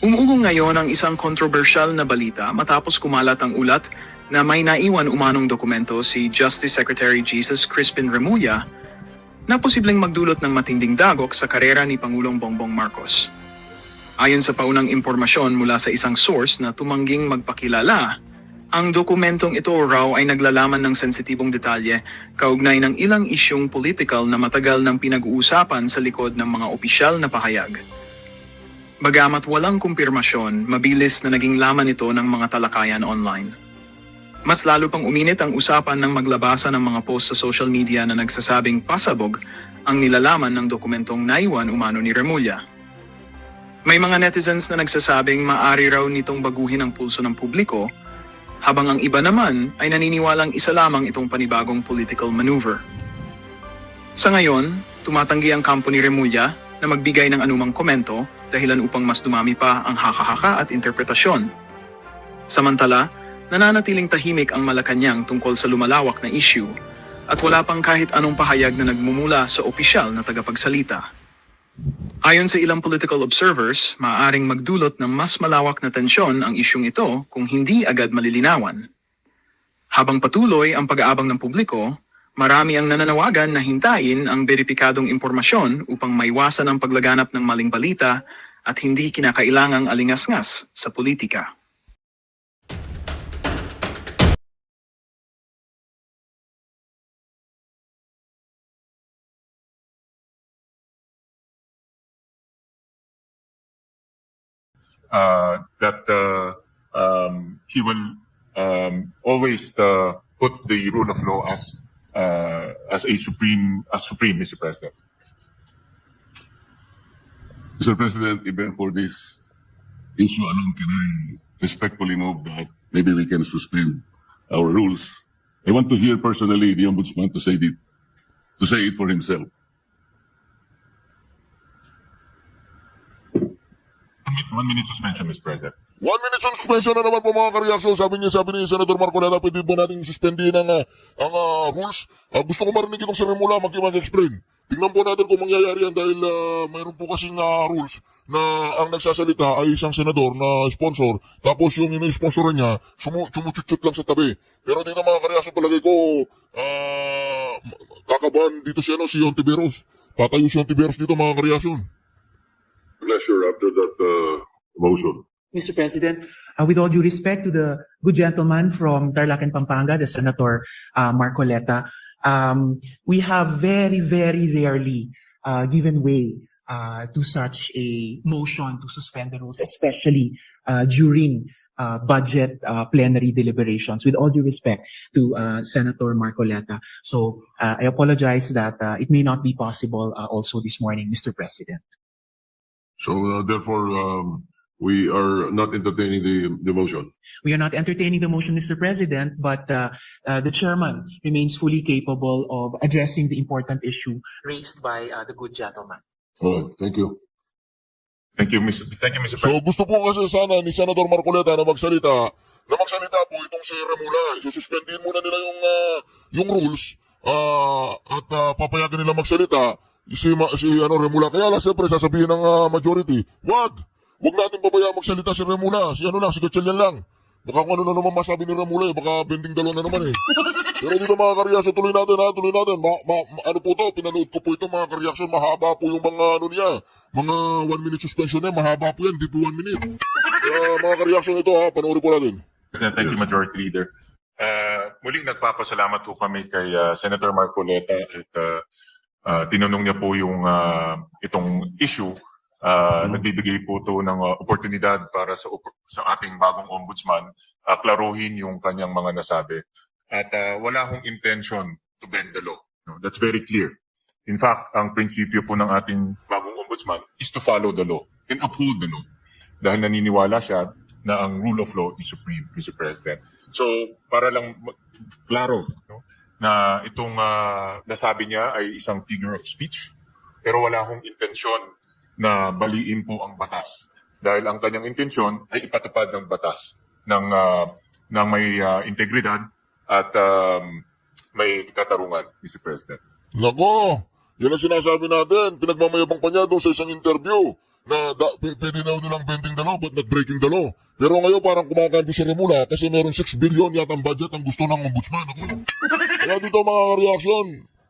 Umuugong ngayon ang isang kontrobersyal na balita matapos kumalat ang ulat na may naiwan umanong dokumento si Justice Secretary Jesus Crispin Remulla na posibleng magdulot ng matinding dagok sa karera ni Pangulong Bongbong Marcos. Ayon sa paunang impormasyon mula sa isang source na tumangging magpakilala, ang dokumentong ito raw ay naglalaman ng sensitibong detalye kaugnay ng ilang isyung politikal na matagal nang pinag-uusapan sa likod ng mga opisyal na pahayag. Bagamat walang kumpirmasyon, mabilis na naging laman ito ng mga talakayan online. Mas lalo pang uminit ang usapan ng maglabasa ng mga post sa social media na nagsasabing pasabog ang nilalaman ng dokumentong naiwan umano ni Remulla. May mga netizens na nagsasabing maaari raw nitong baguhin ang pulso ng publiko, habang ang iba naman ay naniniwalang isa lamang itong panibagong political maneuver. Sa ngayon, tumatanggi ang kampo ni Remulla na magbigay ng anumang komento dahilan upang mas dumami pa ang haka-haka at interpretasyon. Samantala, nananatiling tahimik ang Malacanang tungkol sa lumalawak na issue at wala pang kahit anong pahayag na nagmumula sa opisyal na tagapagsalita. Ayon sa ilang political observers, maaaring magdulot ng mas malawak na tensyon ang isyung ito kung hindi agad malilinawan. Habang patuloy ang pag-aabang ng publiko, marami ang nananawagan na hintayin ang beripikadong impormasyon upang maiwasan ang paglaganap ng maling balita at hindi kinakailangang alingasngas sa politika. That he will always put the rule of law as supreme, Mr. President. Mr. President, even for this issue alone, can I respectfully move that maybe we can suspend our rules? I want to hear personally the Ombudsman to say it for himself. 1 minute suspension, Mr. President. 1 minute suspension na naman po mga kareaksyon. Sabi ni Senator Marcoleta, pwede ba natin suspendin ang rules? Gusto ko marinig itong si Remulla mag-explain. Tingnan po natin kung mangyayari yan dahil mayroon po kasing rules na ang nagsasalita ay isang senador na sponsor. Tapos yung ina-sponsoran niya, sumuchuchut lang sa tabi. Pero dito mga kareaksyon palagay ko, kakabahan dito si Ontiveros. Tatayo si Ontiveros dito mga kareaksyon. Pleasure after that motion. Mr. President, with all due respect to the good gentleman from Tarlac and Pampanga, the Senator Marcoleta, we have very, very rarely given way to such a motion to suspend the rules, especially during budget plenary deliberations, with all due respect to Senator Marcoleta. So I apologize that it may not be possible also this morning, Mr. President. So therefore, we are not entertaining the motion. We are not entertaining the motion, Mr. President, but the chairman remains fully capable of addressing the important issue raised by the good gentleman. All right, thank you. Thank you, Mr. President. So gusto po kasi sana ni Senator Marcoleta na magsalita po itong si Remulla. Sususpendin muna nila yung rules at papayagan nila magsalita si Remulla. Kaya lang siyempre sasabihin ng majority, wag natin pabayaan magsalita si Remulla. Si Gatchalian lang. Baka kung ano na naman masabi ni Remulla baka bending dalawa na naman Pero dito mga kareaksyon, tuloy natin. Ano po to, pinanood ko po ito mga kareaksyon, mahaba po yung mga mga 1 minute suspension mahaba po yan, di po 1 minute. Kaya mga kareaksyon ito panoorin po natin. Thank you, Majority Leader. Muling nagpapasalamat po kami kay Senator Marcoleta at tinanong niya po yung itong issue. Nagbibigay po ito ng oportunidad para sa ating bagong ombudsman klaruhin yung kanyang mga nasabi. At wala akong intention to bend the law. No, that's very clear. In fact, ang prinsipyo po ng ating bagong ombudsman is to follow the law and uphold the law. Dahil naniniwala siya na ang rule of law is supreme, Mr. President. So, para lang klaro, no, na itong nasabi niya ay isang figure of speech, pero wala akong intensyon na baliin po ang batas. Dahil ang kanyang intensyon ay ipatupad ng batas ng may integridad at may katarungan, Mr. President. Nako, yan ang sinasabi natin. Pinagmamayabang pa niya doon sa isang interview. na pwede na nilang bending the law but not breaking the law. Pero ngayon parang kumakalbo si Remula kasi meron 6 billion yata ang budget ang gusto ng ombudsman. Ako. Kaya dito mga reaction,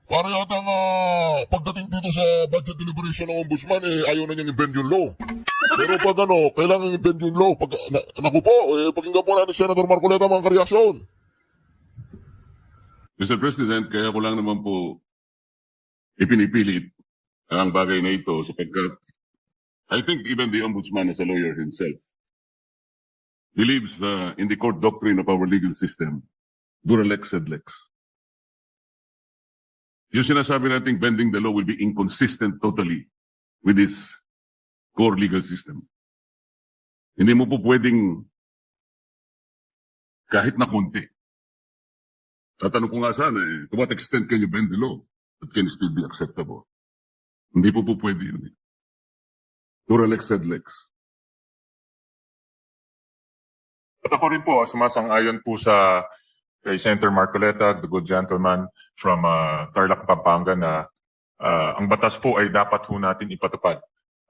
para yata nga pagdating dito sa budget deliberation ng ombudsman, ayaw na niyang i-bend yung law. Pero pag kailangan i-bend yung law. Naku po, pakinggan po natin Senator Marcoleta mga reaction. Mr. President, kaya ko lang naman po ipinipilit ang bagay na ito sapagkat I think even the Ombudsman as a lawyer himself believes in the court doctrine of our legal system, dura lex sed lex. Yung sinasabi nating bending the law will be inconsistent totally with this core legal system. Hindi mo po pwedeng kahit na konti. Tatanong ko nga sana, to what extent can you bend the law that can still be acceptable? Hindi po pwede yun. Dura lex sed lex. At ako rin po, sumasang-ayon po sa kay Senator Marcoleta, the good gentleman from Tarlac, Pampanga na ang batas po ay dapat ho natin ipatupad.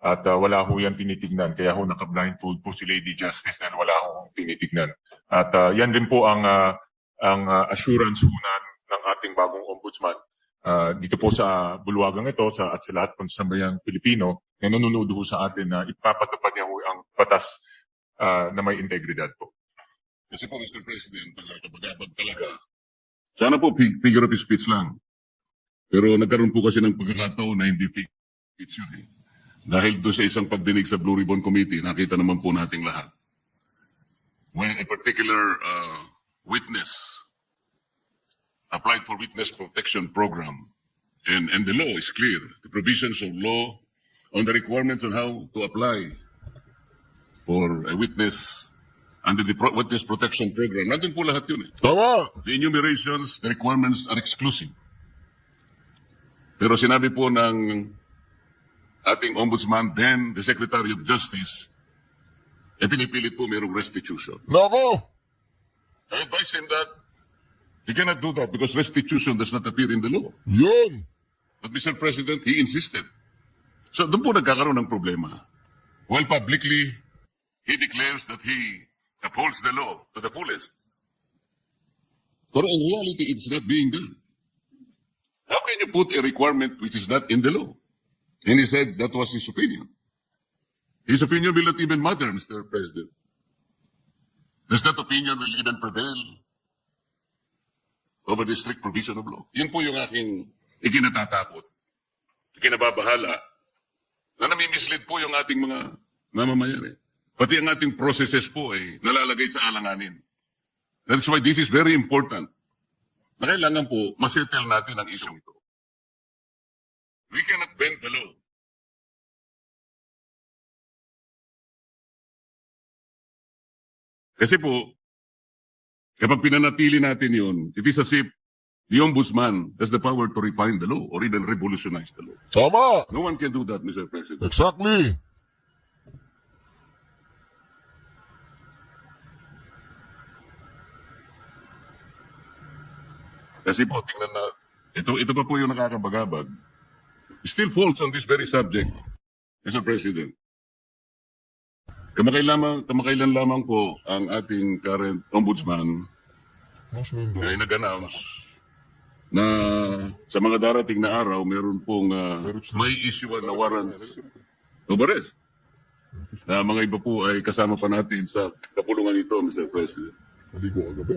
At wala ho yan tinitignan. Kaya ho naka-blindfold po si Lady Justice dahil wala ho tinitignan. At yan din po ang assurance ho ng ating bagong ombudsman. Dito po sa bulwagang ito at sa lahat po sa bayang Pilipino na nanonood ho sa atin na ipapatupad niya ho ang batas na may integridad po. Kasi po, Mr. President, kapag talaga. Sana po figure of speech lang. Pero nagkaroon po kasi ng pagkakataon na hindi speech yun eh. Dahil doon sa isang pagdinig sa Blue Ribbon Committee, nakita naman po nating lahat. When a particular witness applied for witness protection program, and the law is clear, the provisions of law on the requirements on how to apply for a witness under the witness protection program. Nandun po lahat yun eh. Tama! The enumerations, the requirements are exclusive. Pero sinabi po ng ating ombudsman, then the Secretary of Justice, pinipilit po mayroong restitution. Nako! I advise him that he cannot do that because restitution does not appear in the law. Yun! But Mr. President, he insisted. So doon po nagkakaroon ng problema. While publicly, he declares that he upholds the law to the fullest. But in reality, it's not being done. How can you put a requirement which is not in the law? And he said that was his opinion. His opinion will not even matter, Mr. President. Does that opinion will even prevail over the strict provision of law? Yun po yung aking ikinatatakot, ikinababahala, na nami-mislead po yung ating mga mamamayan eh. Pati ang ating processes po ay nalalagay sa alanganin. That's why this is very important. Na kailangan po masettle natin ang issue ito. We cannot bend the law. Kasi po, kapag pinanatili natin yun, it is as if the ombudsman has the power to refine the law or even revolutionize the law. Tama! No one can do that, Mr. President. Exactly! Kasi po, tingnan na, ito pa po yung nakakabagabag. Still falls on this very subject, Mr. President. Kamakailan lamang po ang ating current ombudsman ay nag-announce na sa mga darating na araw, meron pong may issuean na warrants of arrest. Na mga iba po ay kasama pa natin sa kapulungan ito, Mr. President. Hindi ko agabi.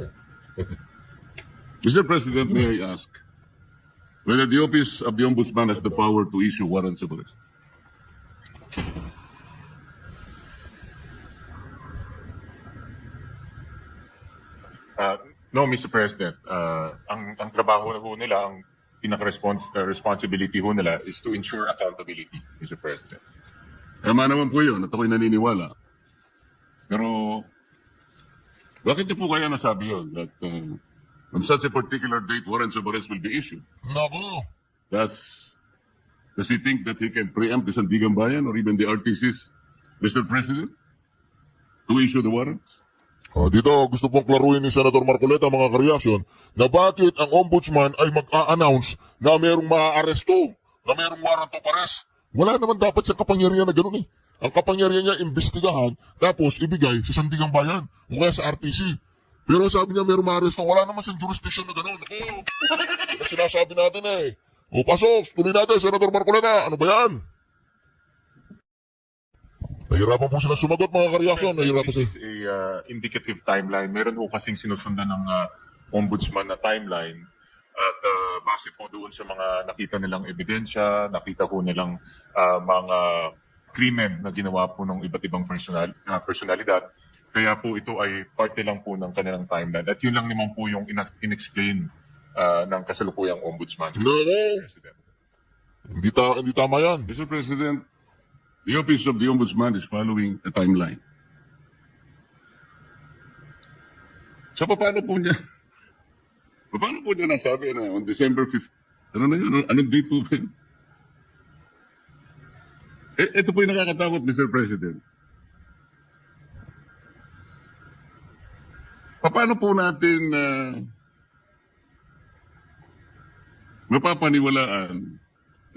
Mr. President, may I ask whether the Office of the Ombudsman has the power to issue warrants of arrest? No, Mr. President. Ang trabaho na ho nila, ang pinaka-responsibility ho nila is to ensure accountability, Mr. President. Tama naman po yun at ako'y naniniwala. Pero, bakit niyo po kaya nasabi yun? That on such a particular date, warrants of arrest will be issued. Nako! Does he think that he can preempt the Sandigan Bayan or even the RTCs, Mr. President, to issue the warrants? Dito, gusto pong klaruhin ni Senator Marcoleta mga kareaksyon na bakit ang ombudsman ay mag-a-announce na mayroong maaaresto, na mayroong warrant of arrest. Wala naman dapat sa kapangyarihan na gano'n eh. ang kapangyarihan niya imbestigahan, tapos ibigay sa Sandigang Bayan o kaya sa RTC. Pero sabi niya meron maaresto, wala naman sa jurisdiction na gano'n. Ako, yung sinasabi natin eh. O pasok, tuloy natin, Senator Marcoleta, ano ba yan? Nahirapan po sila sumagot, mga kareaksyon. Nahirapan This sila. is a indicative timeline. Meron po kasing sinusundan ng ombudsman na timeline. At base po doon sa mga nakita nilang ebidensya, nakita po nilang mga krimen na ginawa po ng iba't ibang personalidad. Kaya po ito ay parte lang po ng kanilang timeline. At yun lang naman po yung inexplain ng kasalukuyang ombudsman. No. President. Hindi tama yan. Mr. President, the Office of the Ombudsman is following a timeline. So, paano po niya nasabi na on December 5th? Ano na yun? Anong date po? Ito po yung nakakatakot, Mr. President. Paano po natin mapapaniwalaan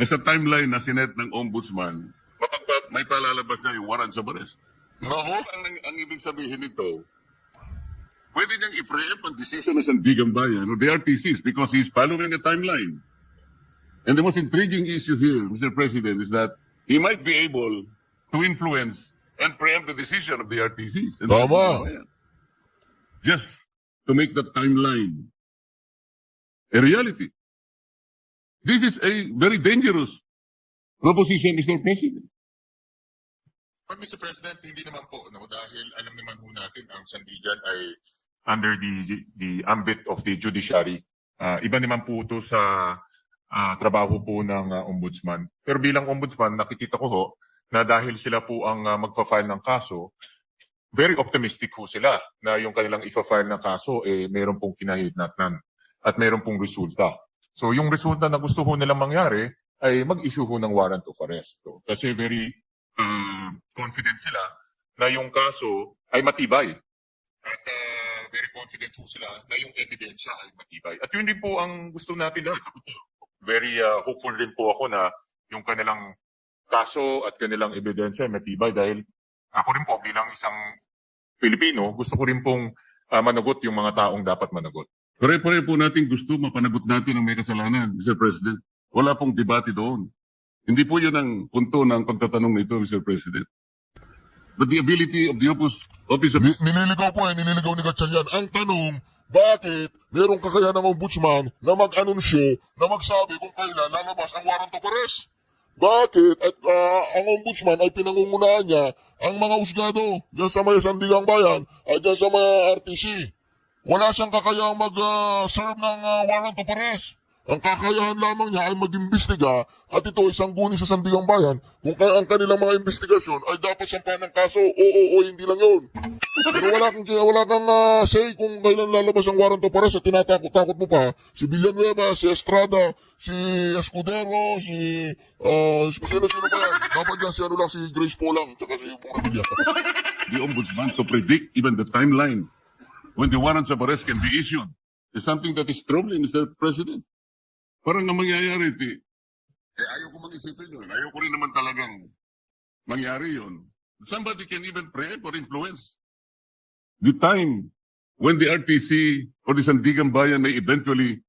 na sa timeline na sinet ng Ombudsman, may palalabas na yung warrant of arrest? No. Ang ibig sabihin nito, pwede niyang i-preempt ang decision ng Sandigang Bayan o the RTCs because he's following a timeline. And the most intriguing issue here, Mr. President, is that he might be able to influence and preempt the decision of the RTCs. And Tama. just to make that timeline a reality. This is a very dangerous proposition, Mr. President. But Mr. President, hindi naman po, no? Dahil alam naman po natin ang Sandigan ay under the ambit of the judiciary. Iba naman po ito sa trabaho po ng ombudsman. Pero bilang ombudsman, nakikita ko ho na dahil sila po ang magpa-file ng kaso, very optimistic ho sila na yung kanilang ifa-file na kaso meron pong kinahihitnatnan at meron pong resulta. So yung resulta na gusto ho nilang mangyari ay mag-issue ho ng warrant of arrest. So, kasi very confident sila na yung kaso ay matibay. At very confident po sila na yung ebidensya ay matibay. At yun din po ang gusto natin lahat. Very hopeful din po ako na yung kanilang kaso at kanilang ebidensya ay matibay dahil ako rin po bilang isang Pilipino, gusto ko rin pong managot yung mga taong dapat managot. Pare-pare po natin gusto mapanagot natin ang may kasalanan, Mr. President. Wala pong debate doon. Hindi po yun ang punto ng pagtatanong nito, Mr. President. But the ability of the Office of... Nililigaw ni Gatchalian. Ang tanong, bakit merong kakayahan ng ombudsman na mag-anunsyo, na magsabi kung kailan lalabas ang warrant of arrest? Bakit at ang ombudsman ay pinangungunahan niya ang mga husgado dyan sa may Sandigang Bayan at dyan sa may RTC? Wala siyang kakayahang mag-serve ng warrant of arrest. Ang kakayahan lamang niya ay mag-imbestiga at ito isang guni sa Sandigang Bayan kung ang kanilang mga investigasyon ay dapat sampahan ng kaso o hindi lang yun. Pero wala kang say kung kailan lalabas ang warrant of arrest at tinatakot-takot mo pa si Villanueva, si Estrada, si Escudero, si sino pa yan? Dapat dyan si si Grace Polang tsaka si Pumabilla. the Ombudsman to predict even the timeline when the warrants of arrest can be issued is something that is troubling, Mr. President. Parang ang mangyayari, ayaw ko mag-isipin yun. Ayaw ko rin naman talagang mangyari yun. Somebody can even preempt or influence the time when the RTC or the Sandigang Bayan may eventually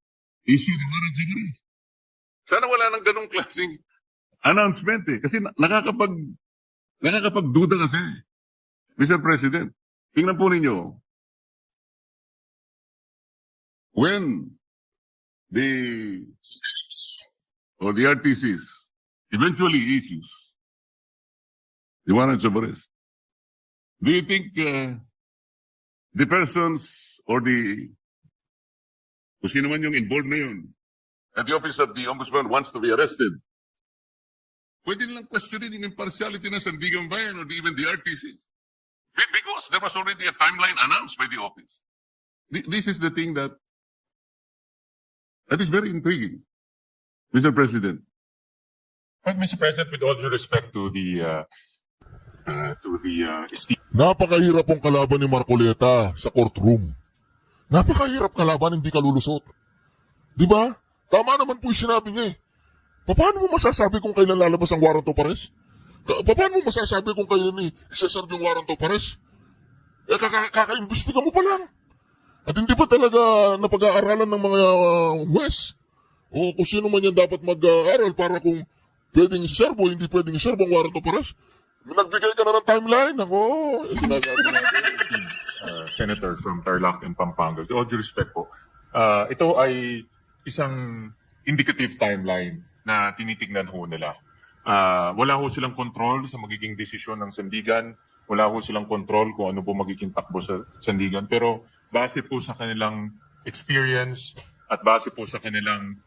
issue the warrants of arrest. Sana wala nang ganong klaseng announcement Kasi nakakapagduda kasi. Mr. President, tingnan po ninyo. When the RTCs eventually issues the warrants of arrest, do you think the persons or kung sino man yung involved na yun, at the Office of the Ombudsman wants to be arrested, pwede nilang questionin yung impartiality ng Sandigang Bayan or even the RTCs? Because there was already a timeline announced by the office. This is the thing that is very intriguing, Mr. President. But Mr. President, with all due respect to the esteemed Napakahirap pong kalaban ni Marcoleta sa courtroom. Napakahirap kalaban, hindi ka lulusot. Di ba? Tama naman po yung sinabi niya Paano mo masasabi kung kailan lalabas ang warrant of arrest? Paano mo masasabi kung kayo ni iseserve yung warrant of arrest? Kaka-imbestiga mo pa lang. At hindi pa talaga napag-aaralan ng mga huwes? O kung sino man yan dapat mag-aaral para kung pwedeng iserve o hindi pwedeng iserve ang warrant of arrest? Nagbigay ka na ng timeline. Ako, sinasabi natin. Senator from Tarlac and Pampanga. With all due respect po, ito ay isang indicative timeline na tinitignan ho nila. Wala ho silang control sa magiging desisyon ng sandigan. Wala ho silang control kung ano po magiging takbo sa sandigan. Pero base po sa kanilang experience at base po sa kanilang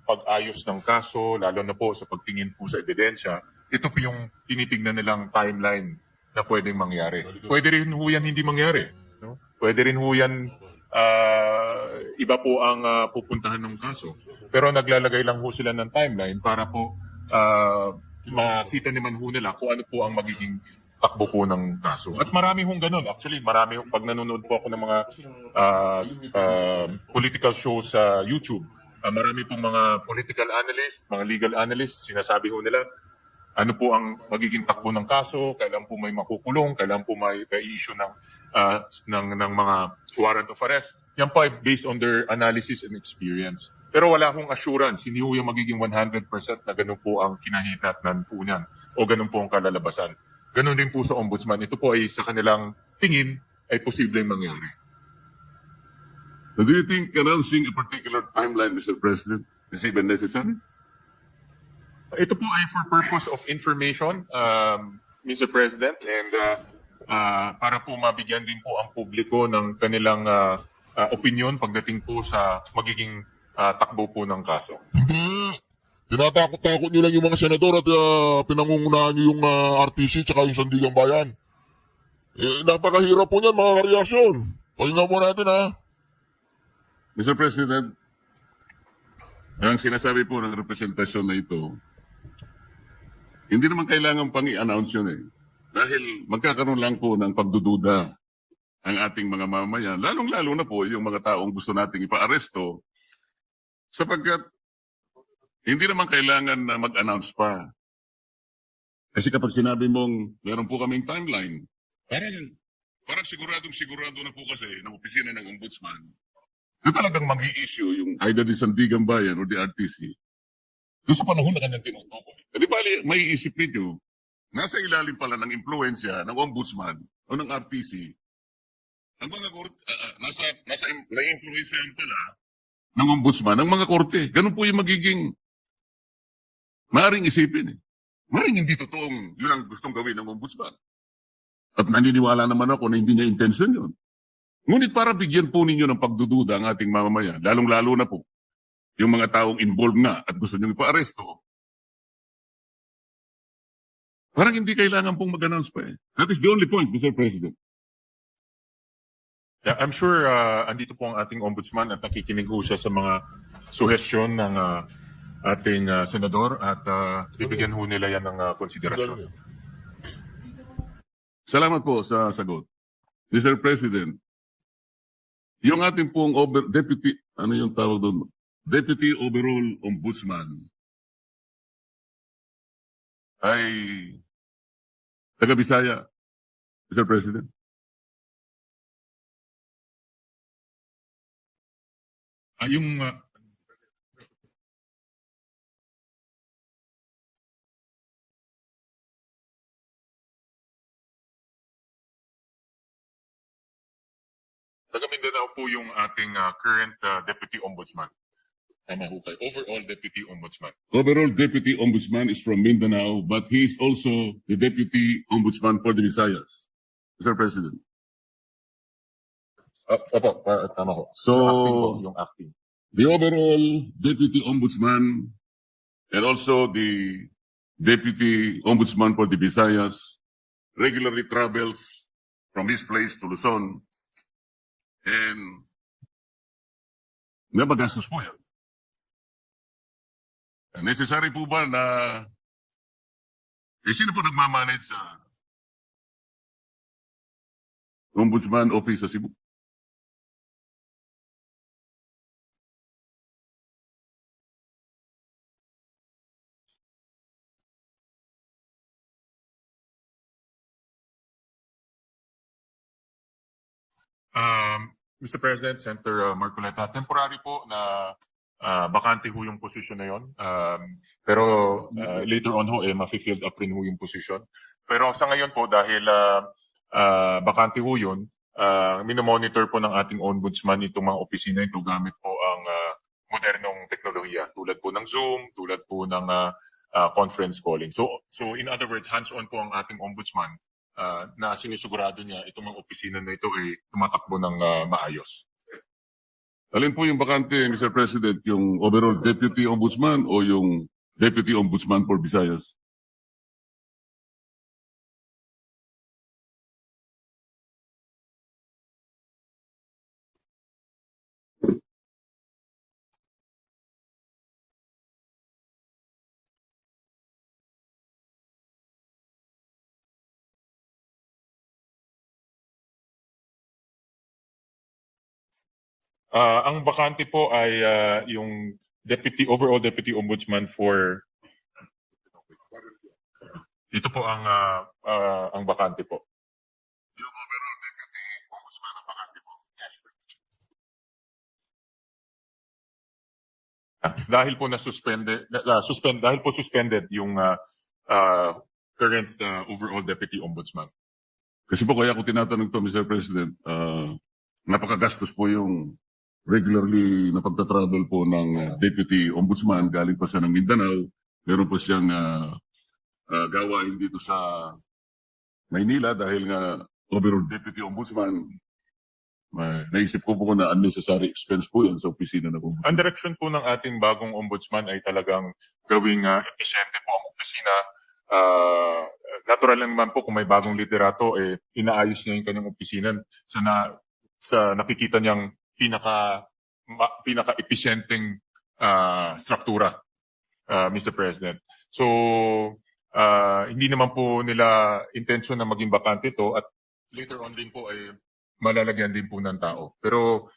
pag-ayos ng kaso, lalo na po sa pagtingin po sa ebidensya, ito po yung tinitignan nilang timeline na pwedeng mangyari. Pwede rin ho yan hindi mangyari. No? Pwede rin ho yan iba po ang pupuntahan ng kaso. Pero naglalagay lang ho sila ng timeline para po makita naman ho nila kung ano po ang magiging takbo po ng kaso. At marami hong ganun. Actually, marami hong, pag nanonood po ako ng mga political shows sa YouTube, marami pong mga political analysts, mga legal analysts, sinasabi ho nila, ano po ang magiging takbo ng kaso, kailan po may makukulong, kailan po may issue ng mga warrant of arrest. Yan po ay based on their analysis and experience. Pero wala hong assurance, hindi ho yung magiging 100% na ganun po ang kinahinatnan po niyan o ganun po ang kalalabasan. Ganun din po sa ombudsman. Ito po ay sa kanilang tingin ay posibleng mangyari. So do you think announcing a particular timeline, Mr. President, is even necessary? Ito po ay for purpose of information, Mr. President, and para po mabigyan din po ang publiko ng kanilang opinion pagdating po sa magiging takbo po ng kaso. Hindi. Tinatakot-takot nyo lang yung mga senador at pinangungunahan nyo yung RTC tsaka yung Sandigang Bayan. Napakahirap po niyan, mga kareaksyon. Pahinga mo natin, ha? Mr. President, ang sinasabi po ng representasyon na ito, hindi naman kailangan pang i-announce yun eh. Dahil magkakaroon lang po ng pagdududa ang ating mga mamamayan, lalong-lalo na po yung mga taong gusto nating ipa-aresto, sapagkat hindi naman kailangan na mag-announce pa. Kasi kapag sinabi mong meron po kaming timeline, parang siguradong-sigurado na po kasi ng opisina ng ombudsman na talagang mag-i-issue yung either the Sandigan Bayan or the RTC. Doon sa panahon na kanyang tinutukoy. Di ba, may iisip ninyo, nasa ilalim pala ng impluensya ng ombudsman o ng RTC, ang mga korte, na-influensyahan pala ng ombudsman, ang mga korte. Ganun po yung magiging maaaring isipin eh. Maaaring hindi totoong yun ang gustong gawin ng ombudsman. At naniniwala naman ako na hindi niya intention yun. Ngunit para bigyan po ninyo ng pagdududa ang ating mamamayan, lalong-lalo na po yung mga taong involved nga at gusto nyo ipa-aresto, parang hindi kailangan pong mag-announce pa eh. That is the only point, Mr. President. Yeah, I'm sure andito po ang ating ombudsman at nakikinig ho siya sa mga suhestyon ng ating senador at bibigyan ho nila yan ng konsiderasyon. Salamat po sa sagot. Mr. President, yung ating pong deputy, ano yung tawag doon? Deputy Overall Ombudsman ay taga-Bisaya, Mr. President. Yung taga Mindanao po yung ating current Deputy Ombudsman. Tama ho kayo. Overall Deputy Ombudsman. Overall Deputy Ombudsman is from Mindanao, but he is also the Deputy Ombudsman for the Visayas, Mr. President. Opo, tama ho. So, Yung acting. the overall Deputy Ombudsman and also the Deputy Ombudsman for the Visayas regularly travels from his place to Luzon and nabagastos po yan. Necessary po ba na sino po nagmamanage sa Ombudsman Office sa Cebu? Mr. President, Senator Marcoleta, temporary po na bakante ho yung position na yon. Pero later on ho, ma-filled up rin ho yung position. Pero sa ngayon po, dahil bakante ho yun, minomonitor po ng ating ombudsman itong mga opisina ito gamit po ang modernong teknolohiya tulad po ng Zoom, tulad po ng conference calling. So in other words, hands-on po ang ating ombudsman na sinisigurado niya itong mga opisina na ito ay tumatakbo ng maayos. Alin po yung bakante, Mr. President, yung overall Deputy Ombudsman o yung Deputy Ombudsman for Visayas? Ang bakante po ay yung overall Deputy Ombudsman for ito po ang bakante po. Yung overall Deputy Ombudsman ang bakante po. Dahil po suspended yung current overall Deputy Ombudsman. Kasi po kaya ako tinatanong to, Mr. President, napakagastos po yung regularly na pagta-travel po ng Deputy Ombudsman. Galing pa siya ng Mindanao. Meron pa siyang gawain dito sa Maynila dahil nga overall Deputy Ombudsman. Naisip ko po na unnecessary expense po yan sa opisina na po. Ang direction po ng ating bagong ombudsman ay talagang gawing efficiente po ang opisina. Natural lang naman po kung may bagong liderato, inaayos niya yung kanyang opisina sa nakikita niyang pinaka-efficienteng struktura, Mr. President. So, hindi naman po nila intention na maging bakante ito at later on din po ay malalagyan din po ng tao. Pero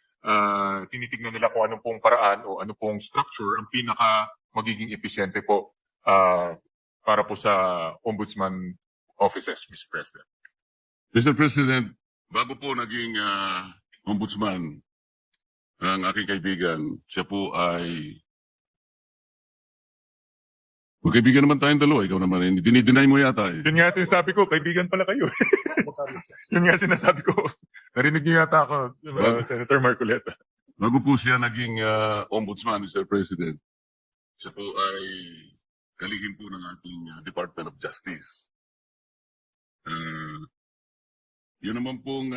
tinitignan nila kung anong pong paraan o ano pong structure ang pinaka magiging efficiente po para po sa ombudsman offices, Mr. President. Mr. President, bago po naging ombudsman ang aking kaibigan, siya po ay magkaibigan naman tayong dalawa. Ikaw naman, dinideny mo yata eh. Yun nga sinasabi ko, kaibigan pala kayo. Yun nga sinasabi ko. Narinig niyo yata ako, Senator Marcoleta. Bago po siya naging ombudsman, Mr. President, siya po ay kalihim po ng ating Department of Justice. Yun naman pong